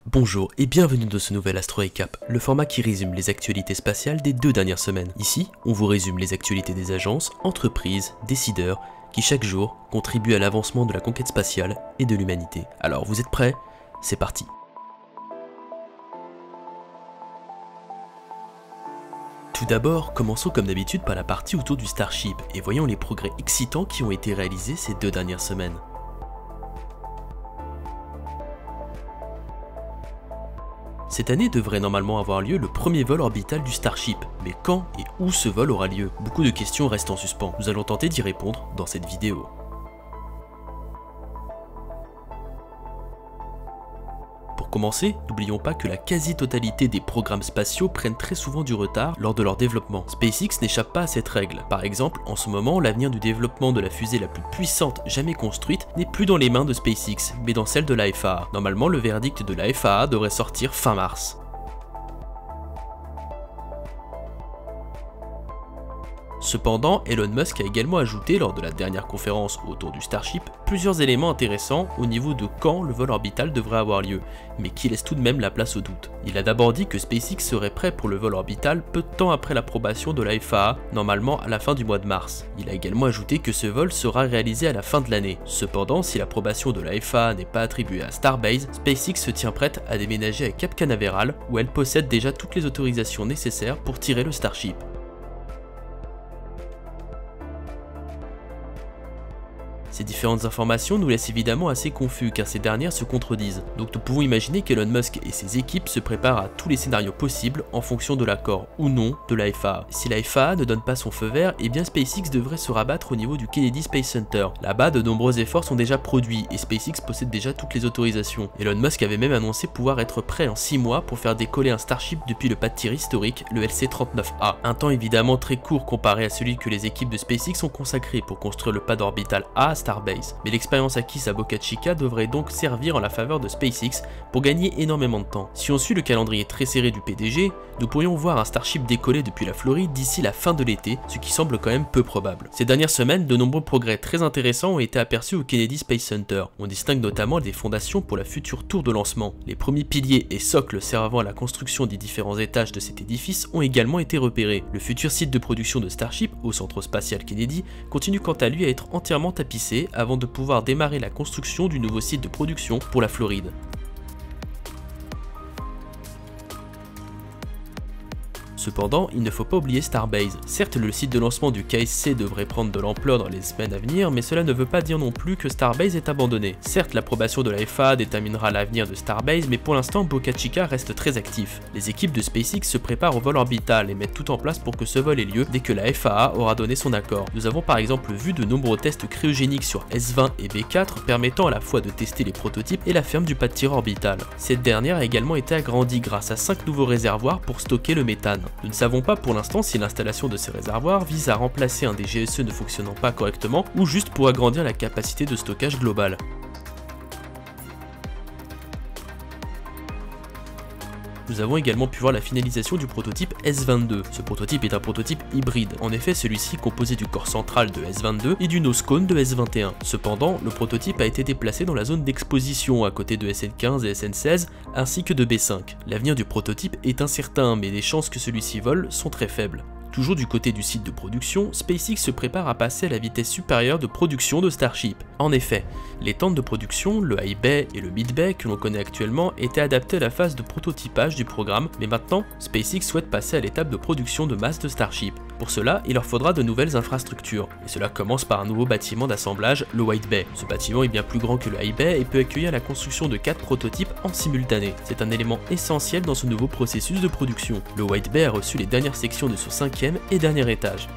Bonjour et bienvenue dans ce nouvel Astro Recap, le format qui résume les actualités spatiales des 2 dernières semaines. Ici, on vous résume les actualités des agences, entreprises, décideurs, qui chaque jour contribuent à l'avancement de la conquête spatiale et de l'humanité. Alors vous êtes prêts? C'est parti. Tout d'abord, commençons comme d'habitude par la partie autour du Starship et voyons les progrès excitants qui ont été réalisés ces 2 dernières semaines. Cette année devrait normalement avoir lieu le premier vol orbital du Starship, mais quand et où ce vol aura lieu? Beaucoup de questions restent en suspens, nous allons tenter d'y répondre dans cette vidéo. Pour commencer, n'oublions pas que la quasi-totalité des programmes spatiaux prennent très souvent du retard lors de leur développement. SpaceX n'échappe pas à cette règle. Par exemple, en ce moment, l'avenir du développement de la fusée la plus puissante jamais construite n'est plus dans les mains de SpaceX, mais dans celle de la FAA. Normalement, le verdict de la FAA devrait sortir fin mars. Cependant, Elon Musk a également ajouté lors de la dernière conférence autour du Starship plusieurs éléments intéressants au niveau de quand le vol orbital devrait avoir lieu, mais qui laisse tout de même la place au doute. Il a d'abord dit que SpaceX serait prêt pour le vol orbital peu de temps après l'approbation de la FAA, normalement à la fin du mois de mars. Il a également ajouté que ce vol sera réalisé à la fin de l'année. Cependant, si l'approbation de la FAA n'est pas attribuée à Starbase, SpaceX se tient prête à déménager à Cap Canaveral, où elle possède déjà toutes les autorisations nécessaires pour tirer le Starship. Ces différentes informations nous laissent évidemment assez confus car ces dernières se contredisent, donc nous pouvons imaginer qu'Elon Musk et ses équipes se préparent à tous les scénarios possibles en fonction de l'accord ou non de la FAA. Si la FAA ne donne pas son feu vert, eh bien SpaceX devrait se rabattre au niveau du Kennedy Space Center. Là-bas, de nombreux efforts sont déjà produits et SpaceX possède déjà toutes les autorisations. Elon Musk avait même annoncé pouvoir être prêt en 6 mois pour faire décoller un Starship depuis le pas de tir historique, le LC-39A. Un temps évidemment très court comparé à celui que les équipes de SpaceX ont consacré pour construire le pad orbital A à Starbase, mais l'expérience acquise à Boca Chica devrait donc servir en la faveur de SpaceX pour gagner énormément de temps. Si on suit le calendrier très serré du PDG, nous pourrions voir un Starship décoller depuis la Floride d'ici la fin de l'été, ce qui semble quand même peu probable. Ces dernières semaines, de nombreux progrès très intéressants ont été aperçus au Kennedy Space Center. On distingue notamment des fondations pour la future tour de lancement. Les premiers piliers et socles servant à la construction des différents étages de cet édifice ont également été repérés. Le futur site de production de Starship, au centre spatial Kennedy, continue quant à lui à être entièrement tapissé avant de pouvoir démarrer la construction du nouveau site de production pour la Floride. Cependant, il ne faut pas oublier Starbase. Certes, le site de lancement du KSC devrait prendre de l'ampleur dans les semaines à venir, mais cela ne veut pas dire non plus que Starbase est abandonné. Certes, l'approbation de la FAA déterminera l'avenir de Starbase, mais pour l'instant, Boca Chica reste très actif. Les équipes de SpaceX se préparent au vol orbital et mettent tout en place pour que ce vol ait lieu dès que la FAA aura donné son accord. Nous avons par exemple vu de nombreux tests cryogéniques sur S20 et B4 permettant à la fois de tester les prototypes et la ferme du pas de tir orbital. Cette dernière a également été agrandie grâce à 5 nouveaux réservoirs pour stocker le méthane. Nous ne savons pas pour l'instant si l'installation de ces réservoirs vise à remplacer un des GSE ne fonctionnant pas correctement ou juste pour agrandir la capacité de stockage globale. Nous avons également pu voir la finalisation du prototype S22. Ce prototype est un prototype hybride. En effet, celui-ci est composé du corps central de S22 et du nose cone de S21. Cependant, le prototype a été déplacé dans la zone d'exposition à côté de SN15 et SN16 ainsi que de B5. L'avenir du prototype est incertain, mais les chances que celui-ci vole sont très faibles. Toujours du côté du site de production, SpaceX se prépare à passer à la vitesse supérieure de production de Starship. En effet, les tentes de production, le high bay et le mid bay que l'on connaît actuellement étaient adaptés à la phase de prototypage du programme, mais maintenant, SpaceX souhaite passer à l'étape de production de masse de Starship. Pour cela, il leur faudra de nouvelles infrastructures, et cela commence par un nouveau bâtiment d'assemblage, le White Bay. Ce bâtiment est bien plus grand que le High Bay et peut accueillir la construction de 4 prototypes en simultané. C'est un élément essentiel dans ce nouveau processus de production. Le White Bay a reçu les dernières sections de son 5e et dernier étage.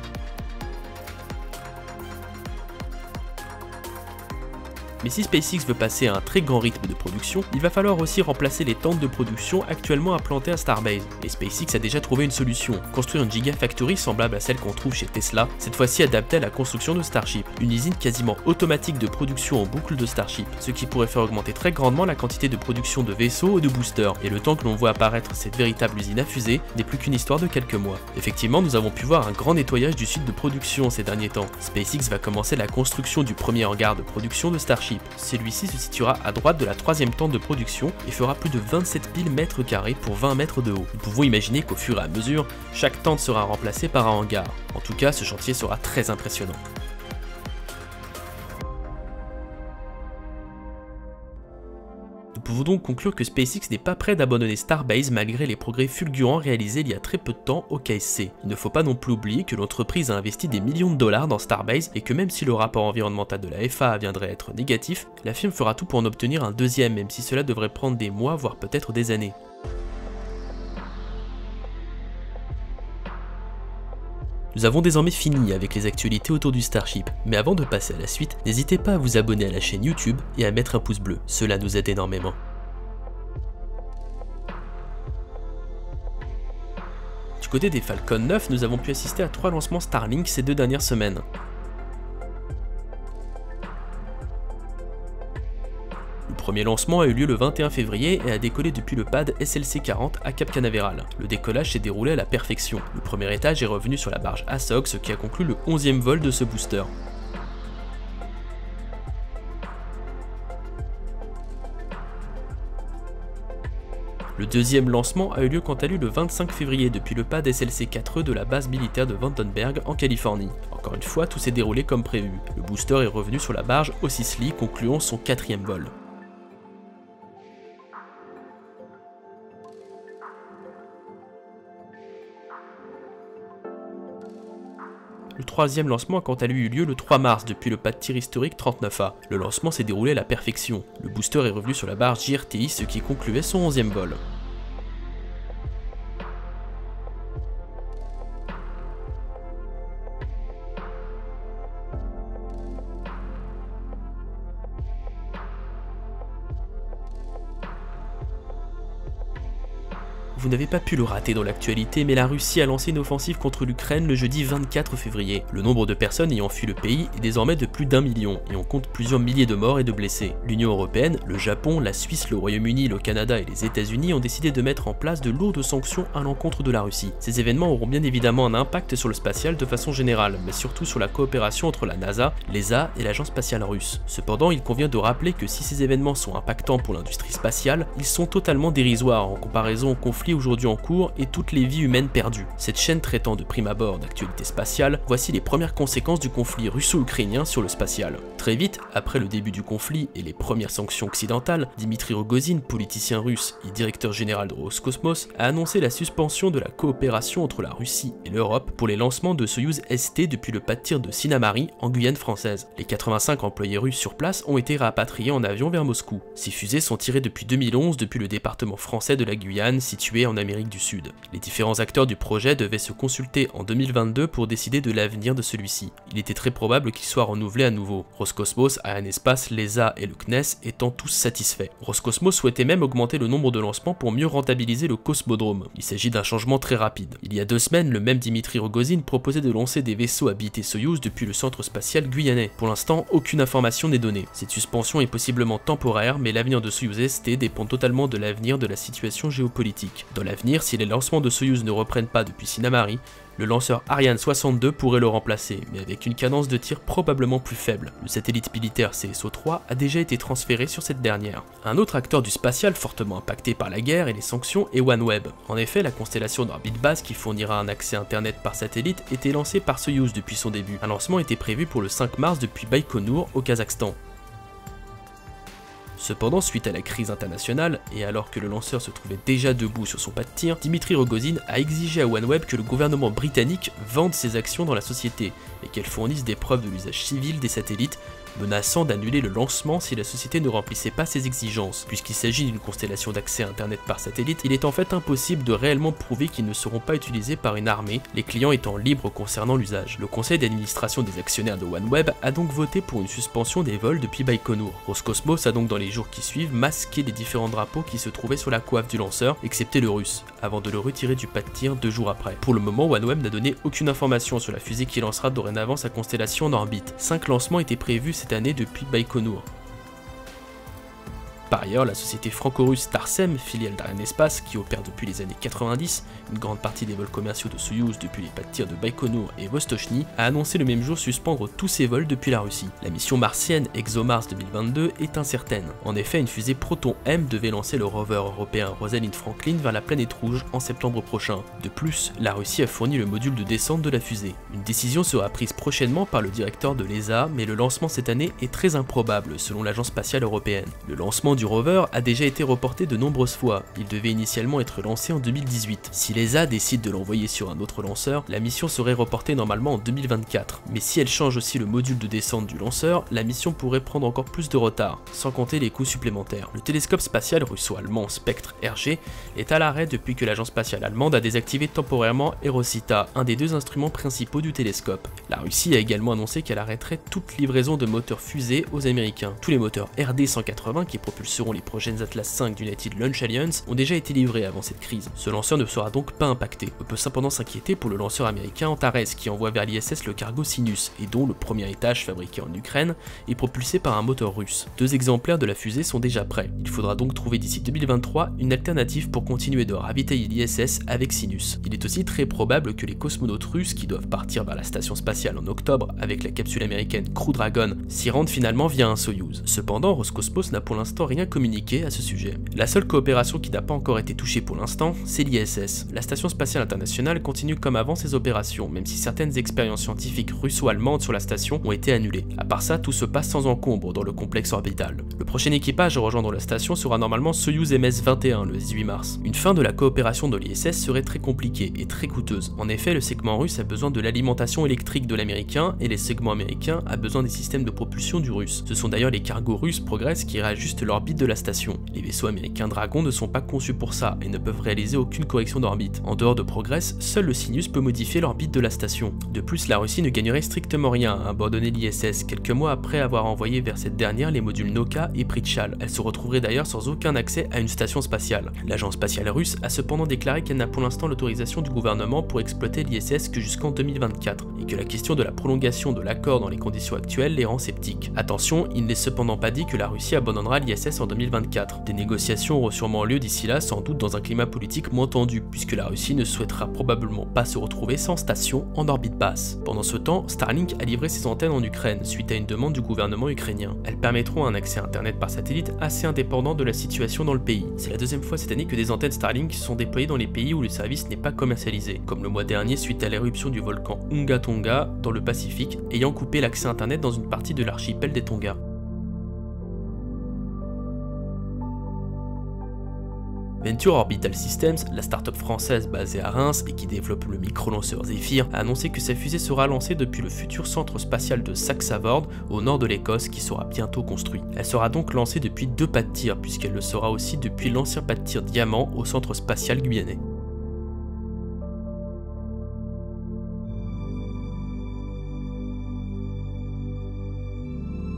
Mais si SpaceX veut passer à un très grand rythme de production, il va falloir aussi remplacer les tentes de production actuellement implantées à Starbase. Et SpaceX a déjà trouvé une solution, construire une Gigafactory semblable à celle qu'on trouve chez Tesla, cette fois-ci adaptée à la construction de Starship, une usine quasiment automatique de production en boucle de Starship, ce qui pourrait faire augmenter très grandement la quantité de production de vaisseaux ou de boosters, et le temps que l'on voit apparaître cette véritable usine à fusée n'est plus qu'une histoire de quelques mois. Effectivement, nous avons pu voir un grand nettoyage du site de production ces derniers temps. SpaceX va commencer la construction du premier hangar de production de Starship. Celui-ci se situera à droite de la troisième tente de production et fera plus de 27 000 mètres carrés pour 20 mètres de haut. Nous pouvons imaginer qu'au fur et à mesure, chaque tente sera remplacée par un hangar. En tout cas, ce chantier sera très impressionnant. Nous pouvons donc conclure que SpaceX n'est pas prêt d'abandonner Starbase malgré les progrès fulgurants réalisés il y a très peu de temps au KSC. Il ne faut pas non plus oublier que l'entreprise a investi des millions de dollars dans Starbase et que même si le rapport environnemental de la FAA viendrait être négatif, la firme fera tout pour en obtenir un deuxième, même si cela devrait prendre des mois voire peut-être des années. Nous avons désormais fini avec les actualités autour du Starship, mais avant de passer à la suite, n'hésitez pas à vous abonner à la chaîne YouTube et à mettre un pouce bleu, cela nous aide énormément. Du côté des Falcon 9, nous avons pu assister à 3 lancements Starlink ces 2 dernières semaines. Le premier lancement a eu lieu le 21 février et a décollé depuis le pad SLC-40 à Cap Canaveral. Le décollage s'est déroulé à la perfection. Le premier étage est revenu sur la barge ASOG, ce qui a conclu le 11e vol de ce booster. Le deuxième lancement a eu lieu quant à lui le 25 février depuis le pad SLC-4E de la base militaire de Vandenberg en Californie. Encore une fois, tout s'est déroulé comme prévu. Le booster est revenu sur la barge O'Sisley, concluant son 4e vol. Le troisième lancement a quant à lui eu lieu le 3 mars depuis le pas de tir historique 39A. Le lancement s'est déroulé à la perfection. Le booster est revenu sur la barre JRTI, ce qui concluait son 11e vol. Vous n'avez pas pu le rater dans l'actualité, mais la Russie a lancé une offensive contre l'Ukraine le jeudi 24 février. Le nombre de personnes ayant fui le pays est désormais de plus d'1 million, et on compte plusieurs milliers de morts et de blessés. L'Union Européenne, le Japon, la Suisse, le Royaume-Uni, le Canada et les États-Unis ont décidé de mettre en place de lourdes sanctions à l'encontre de la Russie. Ces événements auront bien évidemment un impact sur le spatial de façon générale, mais surtout sur la coopération entre la NASA, l'ESA et l'agence spatiale russe. Cependant, il convient de rappeler que si ces événements sont impactants pour l'industrie spatiale, ils sont totalement dérisoires en comparaison au conflit aujourd'hui en cours et toutes les vies humaines perdues. Cette chaîne traitant de prime abord d'actualité spatiale, voici les premières conséquences du conflit russo-ukrainien sur le spatial. Très vite, après le début du conflit et les premières sanctions occidentales, Dmitry Rogozin, politicien russe et directeur général de Roscosmos, a annoncé la suspension de la coopération entre la Russie et l'Europe pour les lancements de Soyouz ST depuis le pas de tir de Sinnamary en Guyane française. Les 85 employés russes sur place ont été rapatriés en avion vers Moscou. Ces fusées sont tirées depuis 2011 depuis le département français de la Guyane situé en Amérique du Sud. Les différents acteurs du projet devaient se consulter en 2022 pour décider de l'avenir de celui-ci. Il était très probable qu'il soit renouvelé à nouveau. Roscosmos, Arianespace, l'ESA et le CNES étant tous satisfaits. Roscosmos souhaitait même augmenter le nombre de lancements pour mieux rentabiliser le Cosmodrome. Il s'agit d'un changement très rapide. Il y a 2 semaines, le même Dmitry Rogozin proposait de lancer des vaisseaux habités Soyouz depuis le centre spatial guyanais. Pour l'instant, aucune information n'est donnée. Cette suspension est possiblement temporaire, mais l'avenir de Soyouz ST dépend totalement de l'avenir de la situation géopolitique. Dans l'avenir, si les lancements de Soyouz ne reprennent pas depuis Sinnamary, le lanceur Ariane 62 pourrait le remplacer, mais avec une cadence de tir probablement plus faible. Le satellite militaire CSO-3 a déjà été transféré sur cette dernière. Un autre acteur du spatial fortement impacté par la guerre et les sanctions est OneWeb. En effet, la constellation d'orbite basse qui fournira un accès internet par satellite était lancée par Soyouz depuis son début. Un lancement était prévu pour le 5 mars depuis Baïkonour au Kazakhstan. Cependant, suite à la crise internationale, et alors que le lanceur se trouvait déjà debout sur son pas de tir, Dimitri Rogozin a exigé à OneWeb que le gouvernement britannique vende ses actions dans la société et qu'elle fournisse des preuves de l'usage civil des satellites, menaçant d'annuler le lancement si la société ne remplissait pas ses exigences. Puisqu'il s'agit d'une constellation d'accès à internet par satellite, il est en fait impossible de réellement prouver qu'ils ne seront pas utilisés par une armée, les clients étant libres concernant l'usage. Le conseil d'administration des actionnaires de OneWeb a donc voté pour une suspension des vols depuis Baïkonour. Roscosmos a donc dans les jours qui suivent masqué les différents drapeaux qui se trouvaient sur la coiffe du lanceur, excepté le russe, avant de le retirer du pas de tir 2 jours après. Pour le moment, OneWeb n'a donné aucune information sur la fusée qui lancera dorénavant sa constellation en orbite. 5 lancements étaient prévus cette année depuis Baïkonour. Par ailleurs, la société franco-russe Starsem, filiale d'Arianespace, qui opère depuis les années 90 une grande partie des vols commerciaux de Soyouz depuis les pas de tir de Baïkonour et Vostochny, a annoncé le même jour suspendre tous ses vols depuis la Russie. La mission martienne ExoMars 2022 est incertaine. En effet, une fusée Proton-M devait lancer le rover européen Rosalind Franklin vers la planète rouge en septembre prochain. De plus, la Russie a fourni le module de descente de la fusée. Une décision sera prise prochainement par le directeur de l'ESA, mais le lancement cette année est très improbable selon l'agence spatiale européenne. Le lancement du rover a déjà été reporté de nombreuses fois, il devait initialement être lancé en 2018. Si l'ESA décide de l'envoyer sur un autre lanceur, la mission serait reportée normalement en 2024. Mais si elle change aussi le module de descente du lanceur, la mission pourrait prendre encore plus de retard, sans compter les coûts supplémentaires. Le télescope spatial russo-allemand Spectre RG est à l'arrêt depuis que l'agence spatiale allemande a désactivé temporairement Erosita, un des 2 instruments principaux du télescope. La Russie a également annoncé qu'elle arrêterait toute livraison de moteurs fusées aux Américains. Tous les moteurs RD-180 qui propulseront les prochaines Atlas V d'United Launch Alliance ont déjà été livrés avant cette crise. Ce lanceur ne sera donc pas impacté. On peut cependant s'inquiéter pour le lanceur américain Antares qui envoie vers l'ISS le cargo Sinus et dont le premier étage fabriqué en Ukraine est propulsé par un moteur russe. 2 exemplaires de la fusée sont déjà prêts. Il faudra donc trouver d'ici 2023 une alternative pour continuer de ravitailler l'ISS avec Sinus. Il est aussi très probable que les cosmonautes russes qui doivent partir vers la station spatiale en octobre avec la capsule américaine Crew Dragon s'y rendent finalement via un Soyouz. Cependant, Roscosmos n'a pour l'instant rien communiqué à ce sujet. La seule coopération qui n'a pas encore été touchée pour l'instant, c'est l'ISS. La station spatiale internationale continue comme avant ses opérations, même si certaines expériences scientifiques russo-allemandes sur la station ont été annulées. À part ça, tout se passe sans encombre dans le complexe orbital. Le prochain équipage à rejoindre la station sera normalement Soyouz MS-21 le 18 mars. Une fin de la coopération de l'ISS serait très compliquée et très coûteuse. En effet, le segment russe a besoin de l'alimentation électrique de l'américain et les segments américains a besoin des systèmes de propulsion du russe. Ce sont d'ailleurs les cargos russes Progress qui réajustent l'orbite de la station. Les vaisseaux américains Dragon ne sont pas conçus pour ça et ne peuvent réaliser aucune correction d'orbite. En dehors de Progress, seul le Sinus peut modifier l'orbite de la station. De plus, la Russie ne gagnerait strictement rien à abandonner l'ISS quelques mois après avoir envoyé vers cette dernière les modules Noka et Pritchal. Elle se retrouverait d'ailleurs sans aucun accès à une station spatiale. L'agence spatiale russe a cependant déclaré qu'elle n'a pour l'instant l'autorisation du gouvernement pour exploiter l'ISS que jusqu'en 2024 et que la question de la prolongation de l'accord dans les conditions actuelles les rend sceptiques. Attention, il n'est cependant pas dit que la Russie abandonnera l'ISS en 2024. Des négociations auront sûrement lieu d'ici là, sans doute dans un climat politique moins tendu, puisque la Russie ne souhaitera probablement pas se retrouver sans station en orbite basse. Pendant ce temps, Starlink a livré ses antennes en Ukraine, suite à une demande du gouvernement ukrainien. Elles permettront un accès à internet par satellite assez indépendant de la situation dans le pays. C'est la 2e fois cette année que des antennes Starlink sont déployées dans les pays où le service n'est pas commercialisé, comme le mois dernier suite à l'éruption du volcan Unga Tonga dans le Pacifique, ayant coupé l'accès à internet dans une partie de l'archipel des Tonga. Venture Orbital Systems, la start-up française basée à Reims et qui développe le micro-lanceur Zephyr, a annoncé que sa fusée sera lancée depuis le futur centre spatial de Saxavord, au nord de l'Écosse, qui sera bientôt construit. Elle sera donc lancée depuis 2 pas de tir, puisqu'elle le sera aussi depuis l'ancien pas de tir Diamant au centre spatial guyanais.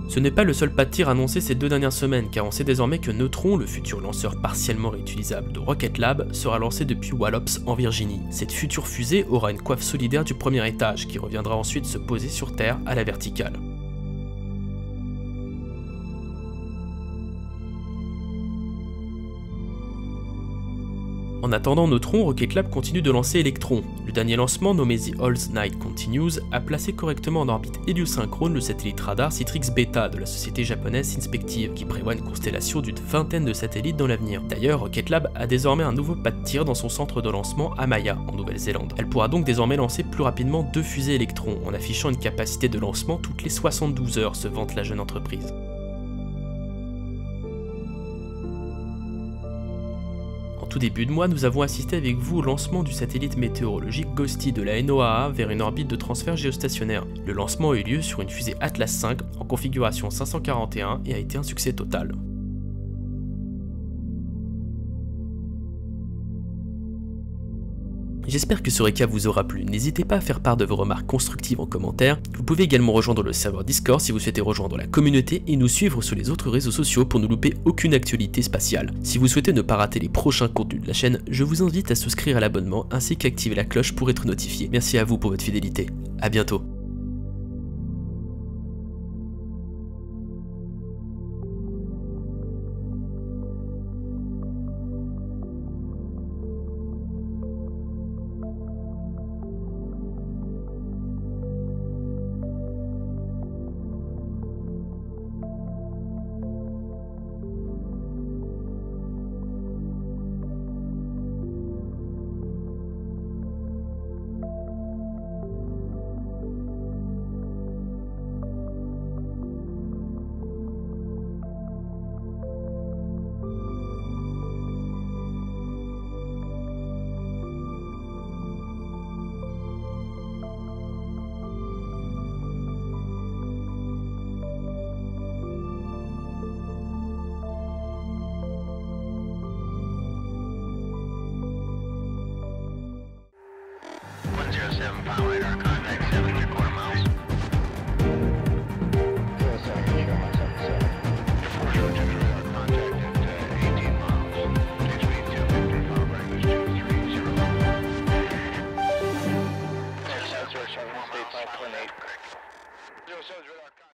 Ce n'est pas le seul pas de tir annoncé ces 2 dernières semaines, car on sait désormais que Neutron, le futur lanceur partiellement réutilisable de Rocket Lab, sera lancé depuis Wallops en Virginie. Cette future fusée aura une coiffe solidaire du premier étage, qui reviendra ensuite se poser sur Terre à la verticale. En attendant Neutron, Rocket Lab continue de lancer Electron. Le dernier lancement, nommé The Old Night Continues, a placé correctement en orbite héliosynchrone le satellite radar Citrix Beta de la société japonaise Synspective, qui prévoit une constellation d'une vingtaine de satellites dans l'avenir. D'ailleurs, Rocket Lab a désormais un nouveau pas de tir dans son centre de lancement à Maya, en Nouvelle-Zélande. Elle pourra donc désormais lancer plus rapidement 2 fusées Electron, en affichant une capacité de lancement toutes les 72 heures, se vante la jeune entreprise. tout début de mois, nous avons assisté avec vous au lancement du satellite météorologique Ghosty de la NOAA vers une orbite de transfert géostationnaire. Le lancement a eu lieu sur une fusée Atlas V en configuration 541 et a été un succès total. J'espère que ce récap vous aura plu, n'hésitez pas à faire part de vos remarques constructives en commentaire. Vous pouvez également rejoindre le serveur Discord si vous souhaitez rejoindre la communauté et nous suivre sur les autres réseaux sociaux pour ne louper aucune actualité spatiale. Si vous souhaitez ne pas rater les prochains contenus de la chaîne, je vous invite à souscrire à l'abonnement ainsi qu'activer la cloche pour être notifié. Merci à vous pour votre fidélité, à bientôt. Power radar, contact 7 3/4 miles. Yes, I can show myself, sir. 402 radar, contact at 18 miles. Change speed 250, power breakfast 230. Yes, sir, 7 state 5.8. 07 radar.